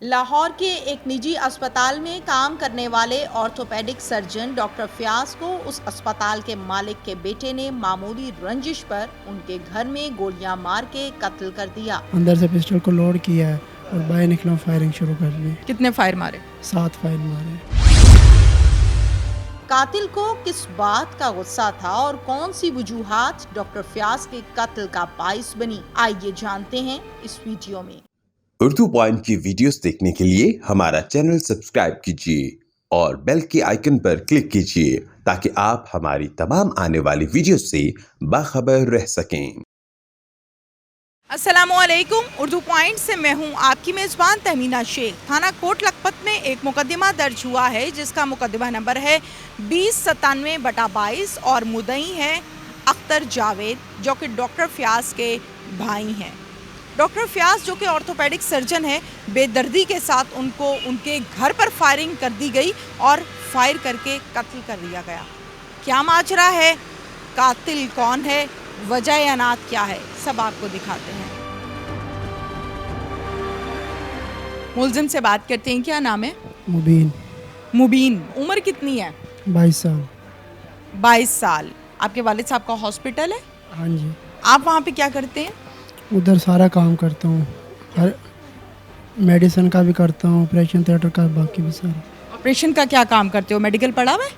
लाहौर के एक निजी अस्पताल में काम करने वाले ऑर्थोपेडिक सर्जन डॉक्टर फयाज को उस अस्पताल के मालिक के बेटे ने मामूली रंजिश पर उनके घर में गोलियां मार के कत्ल कर दिया। अंदर से पिस्टल को लोड किया है और बाहर निकला फायरिंग शुरू कर दी। कितने फायर मारे? 7 फायर मारे। कातिल को किस बात का गुस्सा था और कौन सी वजूहात डॉक्टर फयाज के कत्ल का बाइस बनी, आइए जानते हैं इस वीडियो में। उर्दू पॉइंट की वीडियोस देखने के लिए हमारा चैनल सब्सक्राइब कीजिए और बेल के आइकन पर क्लिक कीजिए ताकि आप हमारी तमाम आने वाली वीडियोस से बाखबर रह सकें। अस्सलामुअलैकुम, उर्दू पॉइंट से मैं हूं आपकी मेज़बान तहमीना शेख। थाना कोट लखपत में एक मुकदमा दर्ज हुआ है जिसका मुकदमा नंबर है 2097/22 और मुद्दई है अख्तर जावेद जो कि डॉक्टर फयाज के भाई हैं। डॉक्टर फयाज जो कि ऑर्थोपेडिक सर्जन है, बेदर्दी के साथ उनको उनके घर पर फायरिंग कर दी गई और फायर करके कत्ल कर दिया गया। क्या माजरा है, कातिल कौन है, वजह अनात क्या है, सब आपको दिखाते हैं। मुलजिम से बात करते हैं, क्या नाम है? मुबीन। उम्र कितनी है? 22 साल। 22 साल। आपके वालिद साहब का हॉस्पिटल है? हाँ जी। आप वहाँ पे क्या करते हैं? उधर सारा काम करता हूँ, हर मेडिसिन का भी करता हूँ, ऑपरेशन थिएटर का, बाकी भी सारा। ऑपरेशन का क्या काम करते हो? मेडिकल पढ़ा हुआ है?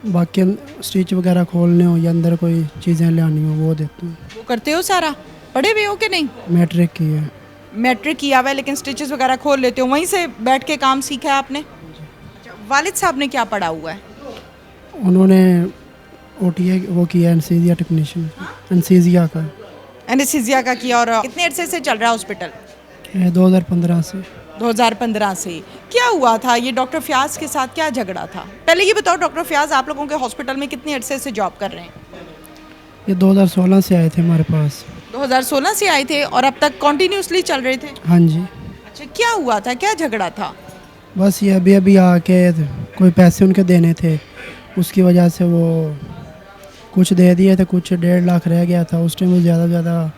बाकी स्टिच वगैरह खोलने हो या अंदर कोई चीज़ें लानी हो वो देता हूँ। वो करते हो सारा? पढ़े हुए हो कि नहीं? मैट्रिक की है। मैट्रिक किया हुआ है लेकिन स्टिचेस वगैरह खोल लेते हो, वहीं से बैठ के काम सीखा है आपने? वालिद साहब ने क्या पढ़ा हुआ है? उन्होंने OTA वो किया, एनेस्थीसिया टेक्नीशियन, एनेस्थीसिया का। एनेस्थीसिया का किया। और कितने अरसे से चल रहा है हॉस्पिटल? 2015 से। 2015 से। क्या हुआ था ये डॉक्टर फयाज के साथ, क्या झगड़ा था? पहले ये बताओ, डॉक्टर फयाज आप लोगों के हॉस्पिटल में कितने अरसे से जॉब कर रहे हैं? ये 2016 से आए थे हमारे पास। 2016 से आए थे और अब तक कॉन्टीन्यूसली चल रहे थे? हाँ जी। अच्छा, क्या हुआ था, क्या झगड़ा था? बस ये अभी आके कोई पैसे उनके देने थे, उसकी वजह से वो कुछ दे दिए थे, कुछ 1.5 लाख रह गया था। उस टाइम वो ज़्यादा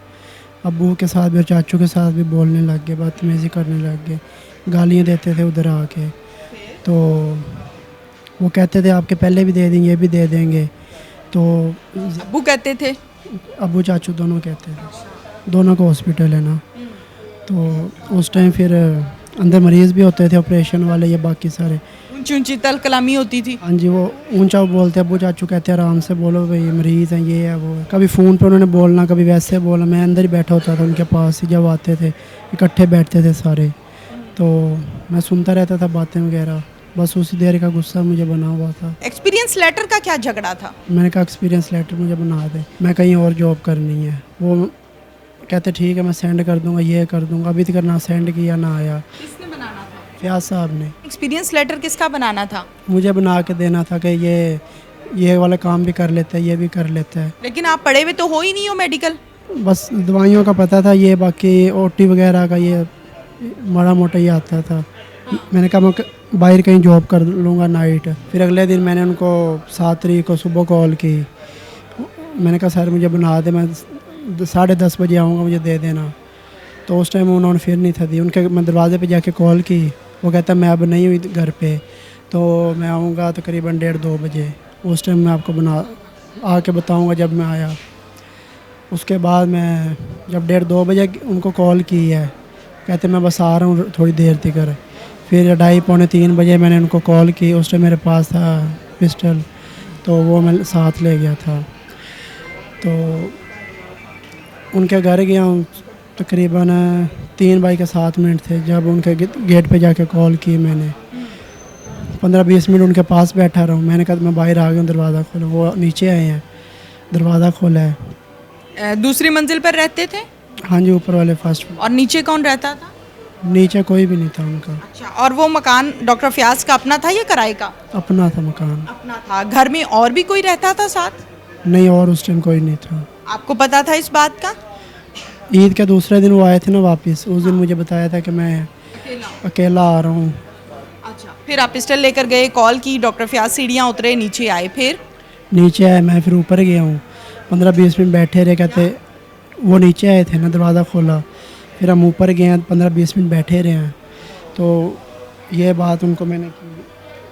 अब्बू के साथ भी और चाचू के साथ भी बोलने लग गए, बदतमीज़ी करने लग गए, गालियाँ देते थे उधर आके। तो वो कहते थे आपके पहले भी दे देंगे, ये भी दे देंगे। तो अब्बू कहते थे? अब्बू चाचू दोनों कहते थे, दोनों को हॉस्पिटल है ना। तो उस टाइम फिर अंदर मरीज़ भी होते थे, ऑपरेशन वाले, ये बाकी सारे। ऊंची तल कलामी होती थी? हाँ जी, वो ऊंचा बोलते, अब्बू चाचू कहते हैं आराम से बोलो भाई, मरीज़ हैं, ये है वो है। कभी फ़ोन पे उन्होंने बोलना, कभी वैसे बोलना। मैं अंदर ही बैठा होता था उनके पास ही, जब आते थे इकट्ठे बैठते थे सारे, तो मैं सुनता रहता था बातें वगैरह। बस उसी देर का गुस्सा मुझे बना हुआ था। एक्सपीरियंस लेटर का क्या झगड़ा था? मैंने कहा एक्सपीरियंस लेटर मुझे बना दे, मैं कहीं और जॉब करनी है। वो कहते ठीक है मैं सेंड कर दूँगा, ये कर दूँगा। अभी तक ना सेंड किया ना आया। किसने बनाना था? फयाज साहब ने। एक्सपीरियंस लेटर किसका बनाना था? मुझे बना के देना था कि ये वाला काम भी कर लेता है, ये भी कर लेता है। लेकिन आप पढ़े हुए तो हो ही नहीं हो मेडिकल। बस दवाइयों का पता था, ये बाकी OT वगैरह का ये माड़ा मोटा ही आता था। मैंने कहा मैं बाहर कहीं जॉब कर लूँगा नाइट। फिर अगले दिन मैंने उनको 7 तारीख को सुबह कॉल की। मैंने कहा सर मुझे बना दे, मैं 10:30 बजे आऊँगा, मुझे दे देना। तो उस टाइम उन्होंने फिर नहीं था दी। उनके मैं दरवाजे पे जाके कॉल की, वो कहता मैं अब नहीं हुई घर पे, तो मैं आऊँगा तकरीबन 1:30-2 बजे। उस टाइम मैं आपको आके बताऊँगा जब मैं आया। उसके बाद मैं जब 1:30-2 बजे उनको कॉल की है, कहते मैं बस आ रहा हूँ थोड़ी देर तक। फिर 2:30-3 बजे मैंने उनको कॉल की। उस टाइम मेरे पास था पिस्टल, तो वो मैं साथ ले गया था। तो उनके घर गया हूँ, तकरीबन 3:07 थे जब उनके गेट पे जाके कॉल की मैंने। 15-20 मिनट उनके पास बैठा रहा हूँ। मैंने कहा मैं बाहर आ गया हूँ, दरवाज़ा खोलो। वो नीचे आए हैं, दरवाज़ा खोला है। दूसरी मंजिल पर रहते थे? हाँ जी, ऊपर वाले फर्स्ट। और नीचे कौन रहता था? नीचे कोई भी नहीं था उनका। अच्छा, और वो मकान डॉक्टर फयाज का अपना था या किराए का? अपना था मकान। अपना था। घर में और भी कोई रहता था साथ? नहीं, और उस टाइम कोई नहीं था। आपको पता था इस बात का? ईद के दूसरे दिन वो आए थे ना वापस, उस दिन मुझे बताया था कि मैं अकेला आ रहा हूँ। अच्छा, फिर आप पिस्टल लेकर गए, कॉल की, डॉक्टर फयाज सीढ़ियाँ उतरे, नीचे आए। फिर नीचे आए, मैं फिर ऊपर गया हूँ। 15-20 मिनट बैठे रहे। कहते वो नीचे आए थे ना, दरवाज़ा खोला। फिर हम ऊपर गए हैं, 15-20 मिनट बैठे रहे हैं। तो ये बात उनको मैंने की,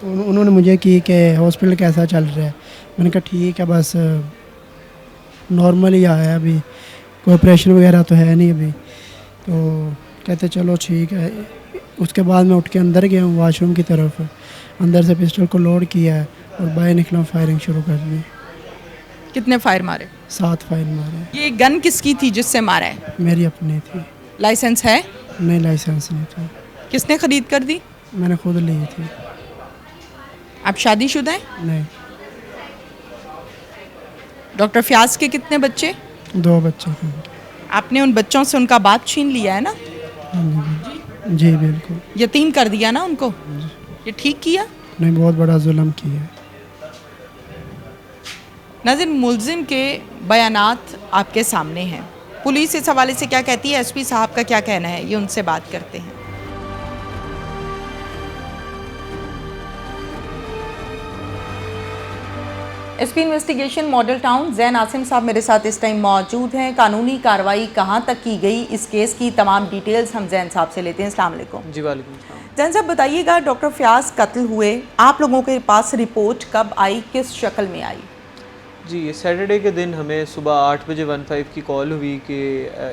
तो उन्होंने मुझे की कि हॉस्पिटल कैसा चल रहा है। मैंने कहा ठीक है, बस नॉर्मल ही आया है, अभी कोई ऑपरेशन वगैरह तो है नहीं अभी। तो कहते चलो ठीक है। उसके बाद मैं उठ के अंदर गया हूँ वाशरूम की तरफ, अंदर से पिस्टल को लोड किया है और बाहर निकला, फायरिंग शुरू कर दी। कितने फायर मारे? 7 फायर मारे। ये गन किसकी थी जिससे मारा है? मेरी अपनी थी। लाइसेंस है? नहीं, लाइसेंस नहीं था। किसने खरीद कर दी? मैंने खुद ली थी। आप शादीशुदा हैं? नहीं। डॉक्टर फ्याज के कितने बच्चे? 2 बच्चे थे। आपने उन बच्चों से उनका बाप छीन लिया है ना? जी बिल्कुल। यतीम कर दिया ना उनको? ये ठीक किया? नहीं, बहुत बड़ा जुल्म किया है। नाज़रीन, मुलजिम के बयानात आपके सामने हैं। पुलिस इस हवाले से क्या कहती है, एसपी साहब का क्या कहना है, ये उनसे बात करते हैं। SP investigation model town Jain Asim साहब मेरे साथ इस टाइम मौजूद हैं। कानूनी कार्रवाई कहां तक की गई, इस केस की तमाम डिटेल्स हम जैन साहब से लेते हैं। अस्सलाम वालेकुम। जी वालेकुम सलाम। जैन साहब बताइएगा, डॉक्टर फ्याज कत्ल हुए, आप लोगों के पास रिपोर्ट कब आई, किस शक्ल में आई? जी, सैटरडे के दिन हमें सुबह 8 बजे 15 की कॉल हुई कि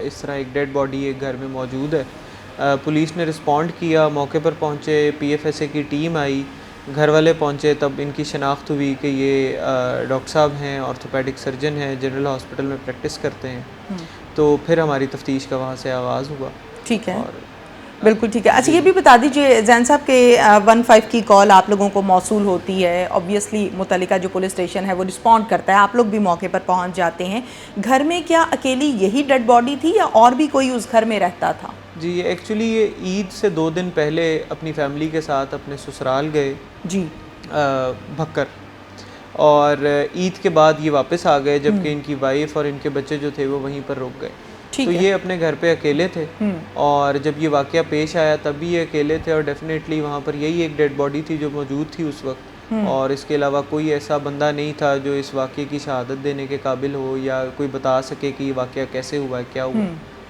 इस तरह एक डेड बॉडी एक घर में मौजूद है। पुलिस ने रिस्पॉन्ड किया, मौके पर पहुंचे, पीएफएसए की टीम आई, घर वाले पहुंचे, तब इनकी शनाख्त हुई कि ये डॉक्टर साहब हैं, ऑर्थोपेडिक सर्जन हैं, जनरल हॉस्पिटल में प्रैक्टिस करते हैं। तो फिर हमारी तफ्तीश का वहाँ से आगाज़ हुआ। ठीक है, और बिल्कुल ठीक है। अच्छा, ये भी बता दीजिए जैन साहब के 15 की कॉल आप लोगों को मौसूल होती है, ऑब्वियसली मुतल्लिका जो पुलिस स्टेशन है वो रिस्पॉन्ड करता है, आप लोग भी मौके पर पहुंच जाते हैं। घर में क्या अकेली यही डेड बॉडी थी या और भी कोई उस घर में रहता था? जी, एक्चुअली ये ईद से 2 दिन पहले अपनी फैमिली के साथ अपने ससुराल गए जी, भक्कर, और ईद के बाद ये वापस आ गए, जबकि इनकी वाइफ और इनके बच्चे जो थे वो वहीं पर रुक गए। ठीक तो है। ये अपने घर पे अकेले थे, और जब ये वाक़या पेश आया तब भी ये अकेले थे, और डेफिनेटली वहाँ पर यही एक डेड बॉडी थी जो मौजूद थी उस वक्त, और इसके अलावा कोई ऐसा बंदा नहीं था जो इस वाक़े की शहादत देने के काबिल हो या कोई बता सके कि ये वाक़या कैसे हुआ है, क्या हुआ।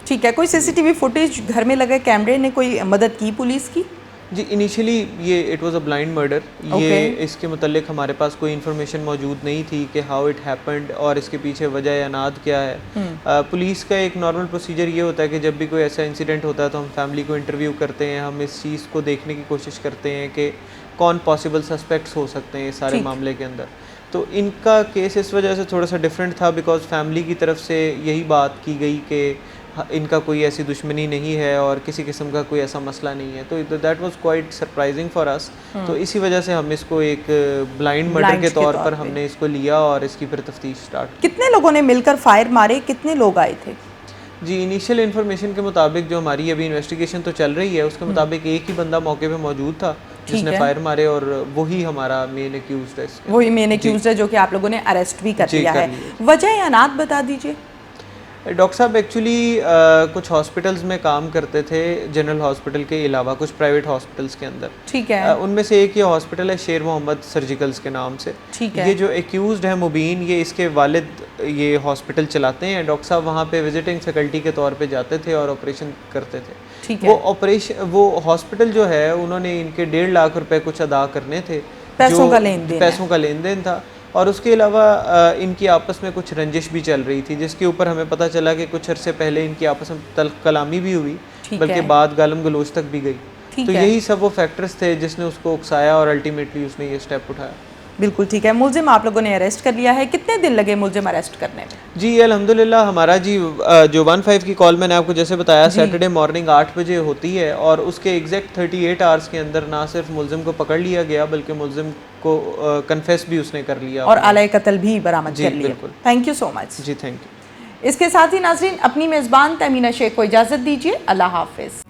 ठीक है। कोई सीसीटीवी फुटेज घर में लगे कैमरे ने कोई मदद की पुलिस की? जी, इनिशियली ये it was a blind murder. ये Okay. इसके मुतल्लिक हमारे पास कोई इन्फॉर्मेशन मौजूद नहीं थी कि हाउ इट हैपेंड और इसके पीछे वजह या नाद क्या है। पुलिस का एक नॉर्मल प्रोसीजर ये होता है कि जब भी कोई ऐसा इंसिडेंट होता है तो हम फैमिली को इंटरव्यू करते हैं, हम इस चीज़ को देखने की कोशिश करते हैं कि कौन पॉसिबल सस्पेक्ट्स हो सकते हैं इस सारे ठीक। मामले के अंदर। तो इनका केस इस वजह से थोड़ा सा डिफरेंट था बिकॉज फैमिली की तरफ से यही बात की गई कि इनका कोई ऐसी दुश्मनी नहीं है और किसी किस्म का कोई ऐसा मसला नहीं है। तो that was quite surprising for us. तो इसी वजह से हम इसको एक ब्लाइंड मर्डर के तौर पर हमने इसको लिया और इसकी फिर तफ्तीश स्टार्ट। कितने लोगों ने मिलकर फायर मारे, कितने लोग आए थे? जी, इनिशियल इन्फॉर्मेशन के मुताबिक जो हमारी अभी इन्वेस्टिगेशन तो चल रही है उसके मुताबिक एक ही बंदा मौके पे मौजूद था जिसने फायर मारे, और वही हमारा मेन एक्यूज्ड है। वही मेन एक्यूज्ड है जो कि आप लोगों ने अरेस्ट भी कर लिया है। वजह या नात बता दीजिए। डॉक्टर साहब एक्चुअली कुछ हॉस्पिटल्स में काम करते थे, जनरल हॉस्पिटल के अलावा कुछ प्राइवेट हॉस्पिटल्स के अंदर। ठीक है। उनमें से एक ये हॉस्पिटल है शेर मोहम्मद सर्जिकल्स के नाम से। ठीक है। ये जो एक्यूज्ड है मुबीन, ये इसके वालिद ये हॉस्पिटल चलाते हैं। डॉक्टर साहब वहाँ पे विजिटिंग फैकल्टी के तौर पे जाते थे और ऑपरेशन करते थे। ठीक है। वो हॉस्पिटल जो है उन्होंने इनके 1.5 लाख रुपए कुछ अदा करने थे, पैसों का लेन देन था, और उसके अलावा इनकी आपस में कुछ रंजिश भी चल रही थी जिसके ऊपर हमें पता चला कि कुछ अरसे पहले इनकी आपस में तल्ख कलामी भी हुई, बल्कि बाद गालम गलोच तक भी गई। तो यही सब वो फैक्टर्स थे जिसने उसको उकसाया और अल्टीमेटली उसने ये स्टेप उठाया। बिल्कुल ठीक है। मुलजिम आप लोगों ने अरेस्ट कर लिया है, कितने दिन लगे मुलजिम अरेस्ट करने में? जी अल्हम्दुलिल्लाह हमारा जी जो 15 की कॉल मैंने आपको जैसे बताया सैटरडे मॉर्निंग 8 बजे होती है, और उसके एग्जैक्ट 38 आवर्स के अंदर ना सिर्फ मुलजिम को पकड़ लिया गया बल्कि मुलजिम को कन्फेस भी उसने कर लिया और आला कत्ल भी बरामद कर लिया। Thank you so much. जी, थैंक यू। इसके साथ ही नाजरीन अपनी मेज़बान तमीना शेख को इजाज़त दीजिए। अल्लाह हाफिज़।